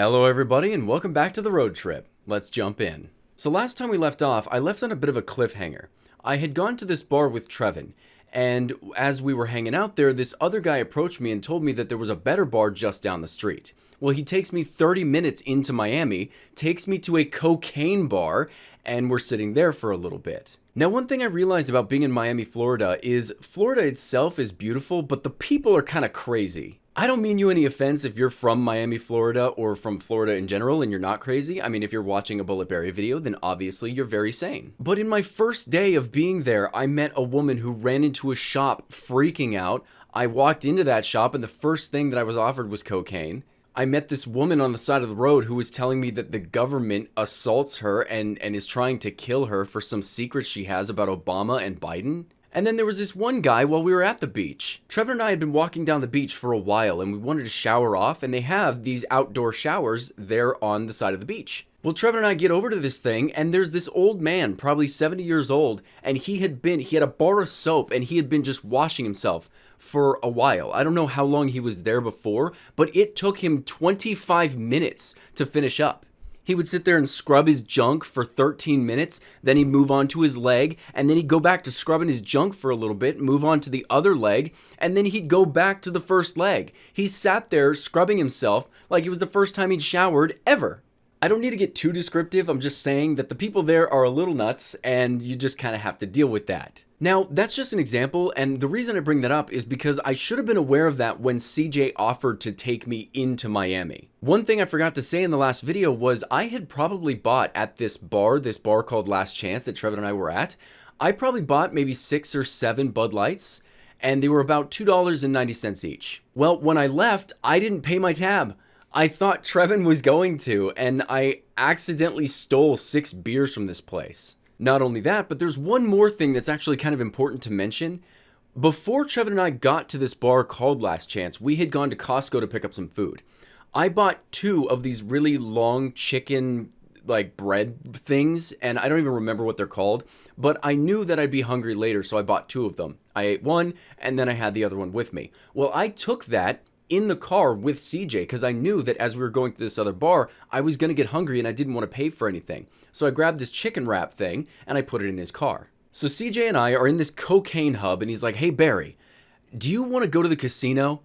Hello everybody and welcome back to the road trip. Let's jump in. So last time we left off, I left on a bit of a cliffhanger. I had gone to this bar with Trevin, and as we were hanging out there, this other guy approached me and told me that there was a better bar just down the street. Well, he takes me 30 minutes into Miami, takes me to a cocaine bar, and we're sitting there for a little bit. Now, one thing I realized about being in Miami, Florida is Florida itself is beautiful, but the people are kind of crazy. I don't mean you any offense if you're from Miami, Florida, or from Florida in general and you're not crazy. I mean, if you're watching a BulletBarry video, then obviously you're very sane. But in my first day of being there, I met a woman who ran into a shop freaking out. I walked into that shop and the first thing that I was offered was cocaine. I met this woman on the side of the road who was telling me that the government assaults her and is trying to kill her for some secrets she has about Obama and Biden. And then there was this one guy while we were at the beach. Trevor and I had been walking down the beach for a while and we wanted to shower off, and they have these outdoor showers there on the side of the beach. Well, Trevor and I get over to this thing and there's this old man, probably 70 years old, and he had a bar of soap and he had been just washing himself for a while. I don't know how long he was there before, but it took him 25 minutes to finish up. He would sit there and scrub his junk for 13 minutes, then he'd move on to his leg, and then he'd go back to scrubbing his junk for a little bit, move on to the other leg, and then he'd go back to the first leg. He sat there scrubbing himself like it was the first time he'd showered ever. I don't need to get too descriptive, I'm just saying that the people there are a little nuts, and you just kind of have to deal with that. Now, that's just an example, and the reason I bring that up is because I should have been aware of that when CJ offered to take me into Miami. One thing I forgot to say in the last video was I had probably bought at this bar called Last Chance that Trevor and I were at, I probably bought maybe 6 or 7 Bud Lights, and they were about $2.90 each. Well, when I left, I didn't pay my tab. I thought Trevin was going to, and I accidentally stole 6 beers from this place. Not only that, but there's one more thing that's actually kind of important to mention. Before Trevin and I got to this bar called Last Chance, we had gone to Costco to pick up some food. I bought 2 of these really long chicken, bread things, and I don't even remember what they're called, but I knew that I'd be hungry later, so I bought 2 of them. I ate one, and then I had the other one with me. Well, I took that in the car with CJ because I knew that as we were going to this other bar, I was going to get hungry and I didn't want to pay for anything. So I grabbed this chicken wrap thing and I put it in his car. So CJ and I are in this cocaine hub and he's like, "Hey Barry, do you want to go to the casino?"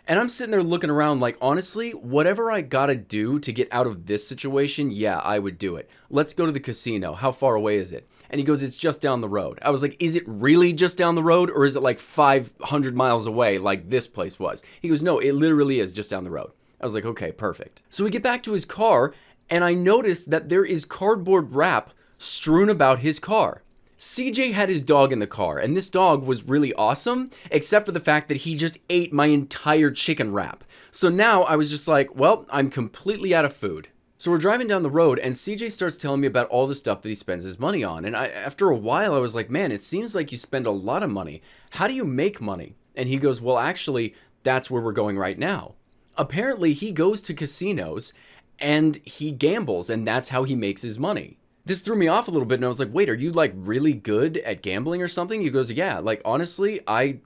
And I'm sitting there looking around like, honestly, whatever I gotta do to get out of this situation, yeah, I would do it. Let's go to the casino. How far away is it? And he goes, "It's just down the road." I was like, "Is it really just down the road, or is it like 500 miles away like this place was?" He goes, "No, it literally is just down the road." I was like, "Okay, perfect." So we get back to his car, and I noticed that there is cardboard wrap strewn about his car. CJ had his dog in the car, and this dog was really awesome, except for the fact that he just ate my entire chicken wrap. So now I was just like, well, I'm completely out of food. So we're driving down the road, and CJ starts telling me about all the stuff that he spends his money on. And after a while, I was like, "Man, it seems like you spend a lot of money. How do you make money?" And he goes, "Well, actually, that's where we're going right now." Apparently, he goes to casinos, and he gambles, and that's how he makes his money. This threw me off a little bit, and I was like, "Wait, are you really good at gambling or something?" He goes, "Yeah, honestly, I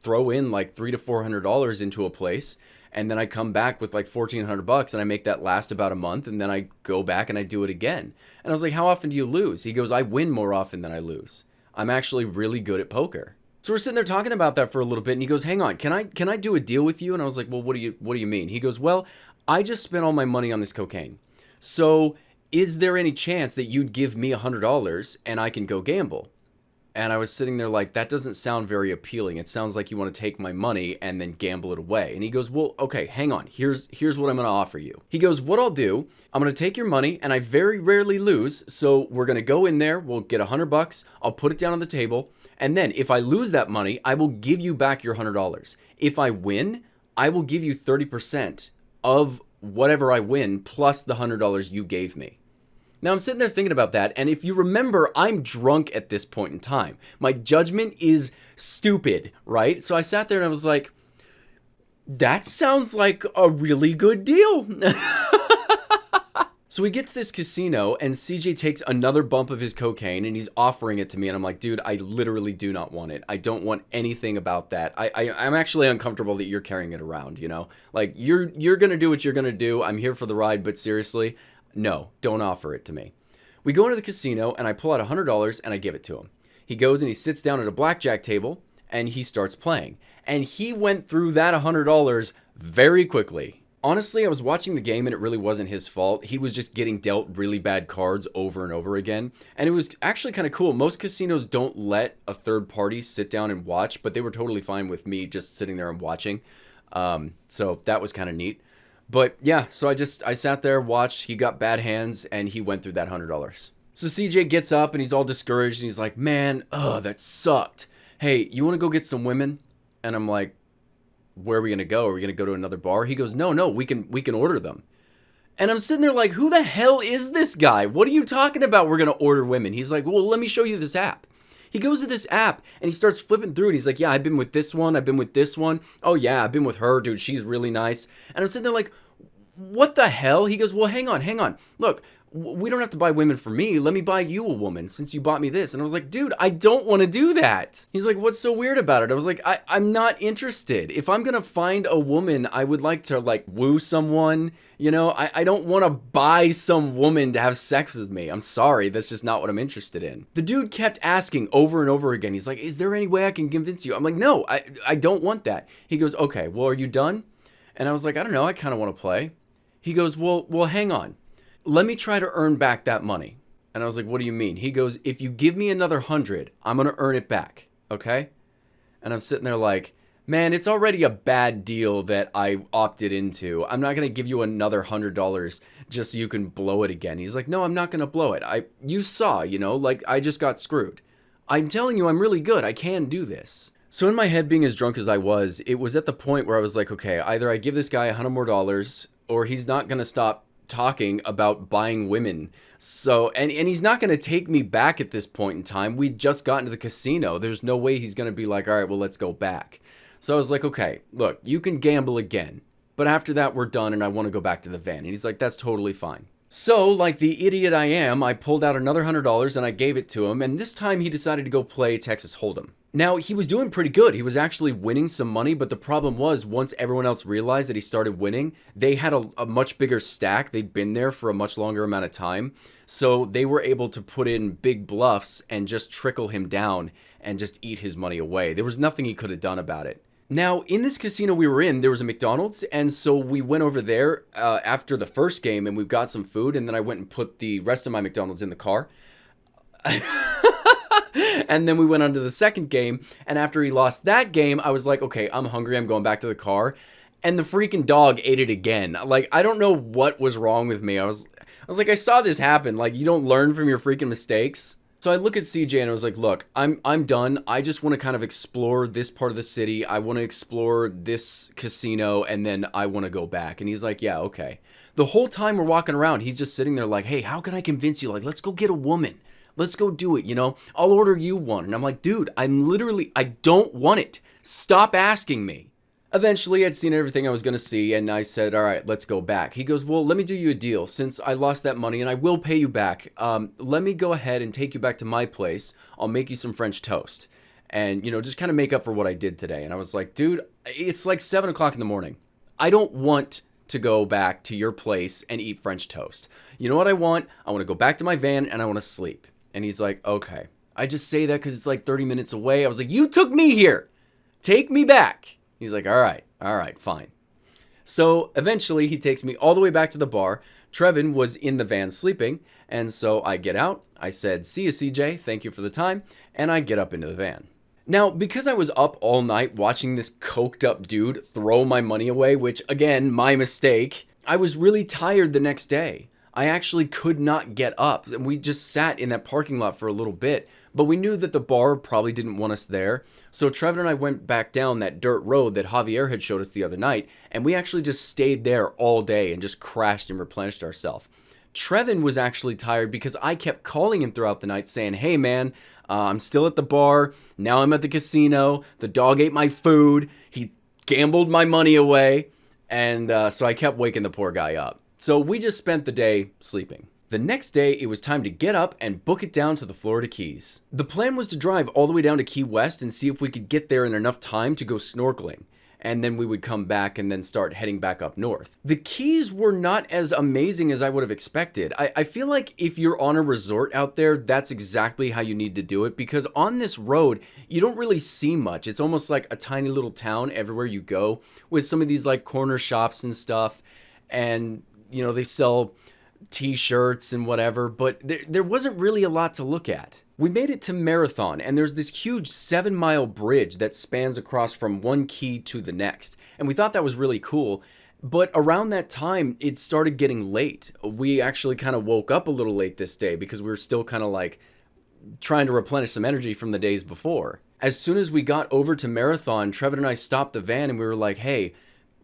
throw in $300 to $400 into a place, and then I come back with $1,400 and I make that last about a month, and then I go back and I do it again." And I was like, "How often do you lose?" He goes, "I win more often than I lose. I'm actually really good at poker." So we're sitting there talking about that for a little bit, and he goes, "Hang on, can I do a deal with you?" And I was like, "Well, what do you mean?" He goes, "Well, I just spent all my money on this cocaine. So is there any chance that you'd give me $100 and I can go gamble?" And I was sitting there like, that doesn't sound very appealing. It sounds like you want to take my money and then gamble it away. And he goes, "Well, okay, hang on. Here's what I'm going to offer you." He goes, "What I'll do, I'm going to take your money, and I very rarely lose. So we're going to go in there. We'll get $100. I'll put it down on the table. And then if I lose that money, I will give you back your $100. If I win, I will give you 30% of whatever I win plus the $100 you gave me." Now, I'm sitting there thinking about that, and if you remember, I'm drunk at this point in time. My judgment is stupid, right? So I sat there and I was like, that sounds like a really good deal. So we get to this casino, and CJ takes another bump of his cocaine, and he's offering it to me, and I'm like, dude, I literally do not want it. I don't want anything about that. I'm actually uncomfortable that you're carrying it around, you know? Like, you're gonna do what you're gonna do. I'm here for the ride, but seriously, no, don't offer it to me. We go into the casino, and I pull out $100, and I give it to him. He goes and he sits down at a blackjack table, and he starts playing. And he went through that $100 very quickly. Honestly, I was watching the game and it really wasn't his fault. He was just getting dealt really bad cards over and over again. And it was actually kind of cool. Most casinos don't let a third party sit down and watch, but they were totally fine with me just sitting there and watching. So that was kind of neat. But yeah, so I sat there, watched. He got bad hands and he went through that $100. So CJ gets up and he's all discouraged and he's like, man, that sucked. Hey, you want to go get some women? And I'm like, where are we going to go? Are we going to go to another bar? He goes, no, we can order them. And I'm sitting there like, who the hell is this guy? What are you talking about? We're going to order women. He's like, well, let me show you this app. He goes to this app and he starts flipping through it. He's like, yeah, I've been with this one. I've been with this one. Oh yeah, I've been with her, dude. She's really nice. And I'm sitting there like, what the hell? He goes, well, hang on. Look, we don't have to buy women for me. Let me buy you a woman since you bought me this. And I was like, dude, I don't want to do that. He's like, what's so weird about it? I was like, I'm not interested. If I'm going to find a woman, I would like to like woo someone. You know, I don't want to buy some woman to have sex with me. I'm sorry. That's just not what I'm interested in. The dude kept asking over and over again. He's like, is there any way I can convince you? I'm like, no, I don't want that. He goes, okay, well, are you done? And I was like, I don't know. I kind of want to play. He goes, well, hang on. Let me try to earn back that money. And I was like, what do you mean? He goes, if you give me another 100, I'm going to earn it back. Okay? And I'm sitting there like, man, it's already a bad deal that I opted into. I'm not going to give you another $100 just so you can blow it again. He's like, no, I'm not going to blow it. You saw, you know, like I just got screwed. I'm telling you, I'm really good. I can do this. So in my head, being as drunk as I was, it was at the point where I was like, okay, either I give this guy $100 more, or he's not going to stop talking about buying women. So, and he's not going to take me back at this point in time. We just got into the casino. There's no way he's going to be like, all right, well, let's go back. So I was like, okay, look, you can gamble again, but after that, we're done and I want to go back to the van. And he's like, that's totally fine. So, like the idiot I am, I pulled out another $100 and I gave it to him. And this time he decided to go play Texas Holdem. Now, he was doing pretty good. He was actually winning some money, but the problem was once everyone else realized that he started winning, they had a much bigger stack. They'd been there for a much longer amount of time. So they were able to put in big bluffs and just trickle him down and just eat his money away. There was nothing he could have done about it. Now, in this casino we were in, there was a McDonald's, and so we went over there after the first game, and we got some food, and then I went and put the rest of my McDonald's in the car. And then we went on to the second game, and after he lost that game, I was like, okay, I'm hungry, I'm going back to the car, and the freaking dog ate it again. Like, I don't know what was wrong with me. I was like, I saw this happen. Like, you don't learn from your freaking mistakes. So I look at CJ and I was like, look, I'm done. I just want to kind of explore this part of the city. I want to explore this casino, and then I want to go back. And he's like, yeah, okay. The whole time we're walking around, he's just sitting there like, hey, how can I convince you? Like, let's go get a woman. Let's go do it, you know? I'll order you one. And I'm like, dude, I don't want it. Stop asking me. Eventually, I'd seen everything I was going to see, and I said, all right, let's go back. He goes, well, let me do you a deal. Since I lost that money, and I will pay you back, let me go ahead and take you back to my place. I'll make you some French toast. And, you know, just kind of make up for what I did today. And I was like, dude, it's like 7 o'clock in the morning. I don't want to go back to your place and eat French toast. You know what I want? I want to go back to my van, and I want to sleep. And he's like, okay. I just say that because it's like 30 minutes away. I was like, you took me here. Take me back. He's like, all right, fine. So eventually he takes me all the way back to the bar. Trevin was in the van sleeping. And so I get out. I said, see you, CJ. Thank you for the time. And I get up into the van. Now, because I was up all night watching this coked up dude throw my money away, which again, my mistake, I was really tired the next day. I actually could not get up. And we just sat in that parking lot for a little bit. But we knew that the bar probably didn't want us there. So Trevor and I went back down that dirt road that Javier had showed us the other night. And we actually just stayed there all day and just crashed and replenished ourselves. Trevin was actually tired because I kept calling him throughout the night saying, hey man, I'm still at the bar. Now I'm at the casino. The dog ate my food. He gambled my money away. And so I kept waking the poor guy up. So we just spent the day sleeping. The next day, it was time to get up and book it down to the Florida Keys. The plan was to drive all the way down to Key West and see if we could get there in enough time to go snorkeling. And then we would come back and then start heading back up north. The Keys were not as amazing as I would have expected. I feel like if you're on a resort out there, that's exactly how you need to do it, because on this road, you don't really see much. It's almost like a tiny little town everywhere you go, with some of these like corner shops and stuff. And, you know, they sell t-shirts and whatever, but there wasn't really a lot to look at. We made it to Marathon, and there's this huge 7-mile bridge that spans across from one key to the next, and we thought that was really cool. But around that time, it started getting late. We actually kind of woke up a little late this day because we were still kind of like trying to replenish some energy from the days before. As soon as we got over to Marathon, Trevor and I stopped the van and we were like, hey,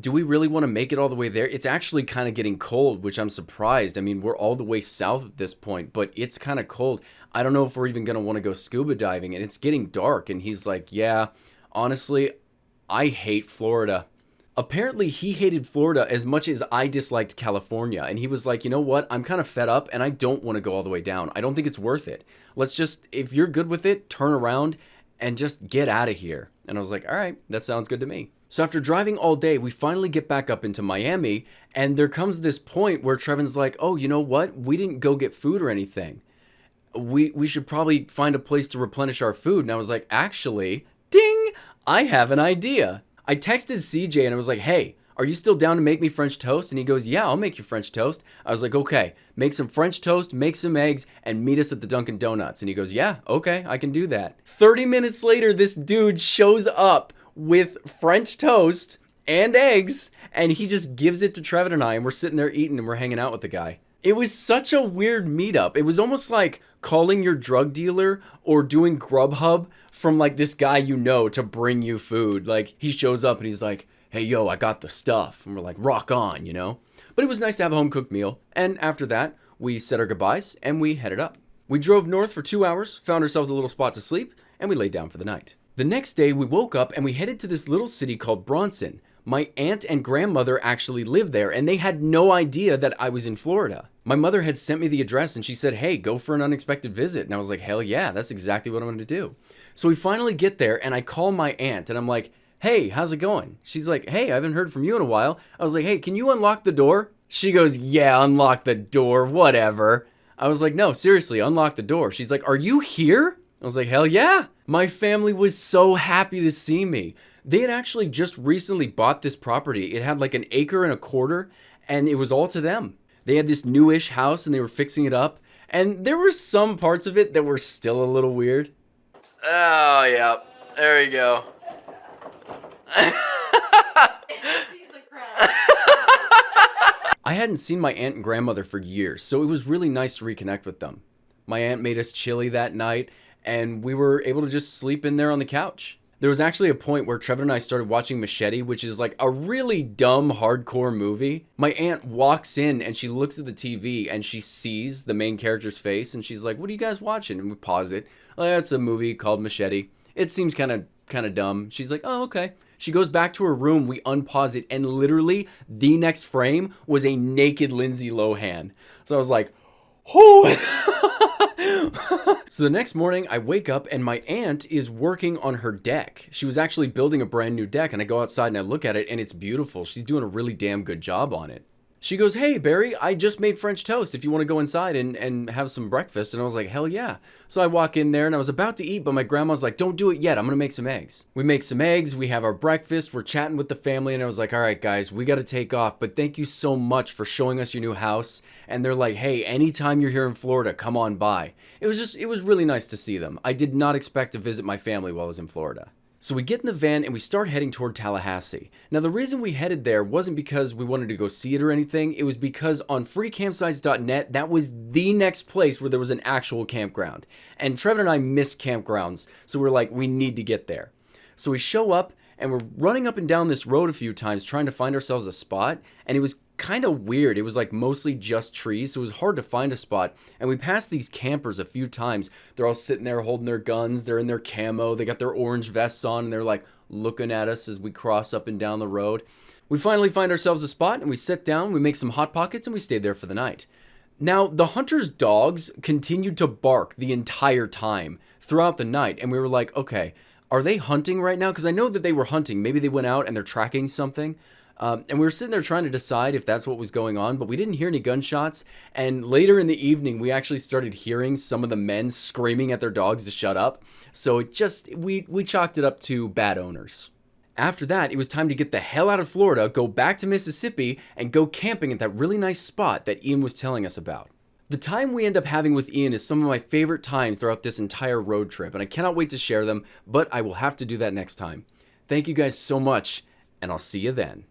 do we really want to make it all the way there? It's actually kind of getting cold, which I'm surprised. I mean, we're all the way south at this point, but it's kind of cold. I don't know if we're even going to want to go scuba diving, and it's getting dark. And he's like, yeah, honestly, I hate Florida. Apparently, he hated Florida as much as I disliked California. And he was like, you know what? I'm kind of fed up, and I don't want to go all the way down. I don't think it's worth it. Let's just, if you're good with it, turn around and just get out of here. And I was like, all right, that sounds good to me. So after driving all day, we finally get back up into Miami, and there comes this point where Trevin's like, oh, you know what? We didn't go get food or anything. We should probably find a place to replenish our food. And I was like, actually, ding, I have an idea. I texted CJ and I was like, hey, are you still down to make me French toast? And he goes, yeah, I'll make you French toast. I was like, okay, make some French toast, make some eggs, and meet us at the Dunkin' Donuts. And he goes, yeah, okay, I can do that. 30 minutes later, this dude shows up with French toast and eggs, and he just gives it to Trevin and I, and we're sitting there eating and we're hanging out with the guy. It was such a weird meetup. It was almost like calling your drug dealer or doing Grubhub from like this guy you know to bring you food. Like he shows up and he's like, hey, yo, I got the stuff. And we're like, rock on, you know? But it was nice to have a home-cooked meal. And after that, we said our goodbyes and we headed up. We drove north for 2 hours, found ourselves a little spot to sleep, and we laid down for the night. The next day, we woke up and we headed to this little city called Bronson. My aunt and grandmother actually lived there, and they had no idea that I was in Florida. My mother had sent me the address, and she said, hey, go for an unexpected visit. And I was like, hell yeah, that's exactly what I'm going to do. So we finally get there, and I call my aunt, and I'm like, hey, how's it going? She's like, hey, I haven't heard from you in a while. I was like, hey, can you unlock the door? She goes, yeah, unlock the door, whatever. I was like, no, seriously, unlock the door. She's like, are you here? I was like, hell yeah. My family was so happy to see me. They had actually just recently bought this property. It had like 1.25 acres, and it was all to them. They had this newish house and they were fixing it up. And there were some parts of it that were still a little weird. Oh, yeah. There we go. I hadn't seen my aunt and grandmother for years, so it was really nice to reconnect with them. My aunt made us chili that night, and we were able to just sleep in there on the couch. There was actually a point where Trevor and I started watching Machete, which is like a really dumb, hardcore movie. My aunt walks in and she looks at the TV and she sees the main character's face and she's like, what are you guys watching? And we pause it. Like, that's a movie called Machete. It seems kind of dumb. She's like, oh, okay. She goes back to her room, we unpause it, and literally the next frame was a naked Lindsay Lohan. So I was like, oh! So the next morning, I wake up and my aunt is working on her deck. She was actually building a brand new deck, and I go outside and I look at it, and it's beautiful. She's doing a really damn good job on it. She goes, hey, Barry, I just made French toast if you want to go inside and have some breakfast. And I was like, hell yeah. So I walk in there and I was about to eat, but my grandma's like, don't do it yet. I'm going to make some eggs. We make some eggs. We have our breakfast. We're chatting with the family. And I was like, all right, guys, we got to take off. But thank you so much for showing us your new house. And they're like, hey, anytime you're here in Florida, come on by. It was really nice to see them. I did not expect to visit my family while I was in Florida. So we get in the van and we start heading toward Tallahassee. Now the reason we headed there wasn't because we wanted to go see it or anything. It was because on freecampsites.net, that was the next place where there was an actual campground. And Trevor and I missed campgrounds, so we're like, we need to get there. So we show up and we're running up and down this road a few times trying to find ourselves a spot. And it was kind of weird. It was like mostly just trees, so it was hard to find a spot. And we passed these campers a few times. They're all sitting there holding their guns. They're in their camo. They got their orange vests on, and they're like looking at us as we cross up and down the road. We finally find ourselves a spot and we sit down, we make some Hot Pockets, and we stayed there for the night. Now, the hunter's dogs continued to bark the entire time throughout the night, and we were like, okay, are they hunting right now? Because I know that they were hunting. Maybe they went out and they're tracking something. And we were sitting there trying to decide if that's what was going on, but we didn't hear any gunshots. And later in the evening, we actually started hearing some of the men screaming at their dogs to shut up. So we chalked it up to bad owners. After that, it was time to get the hell out of Florida, go back to Mississippi, and go camping at that really nice spot that Ian was telling us about. The time we end up having with Ian is some of my favorite times throughout this entire road trip, and I cannot wait to share them, but I will have to do that next time. Thank you guys so much, and I'll see you then.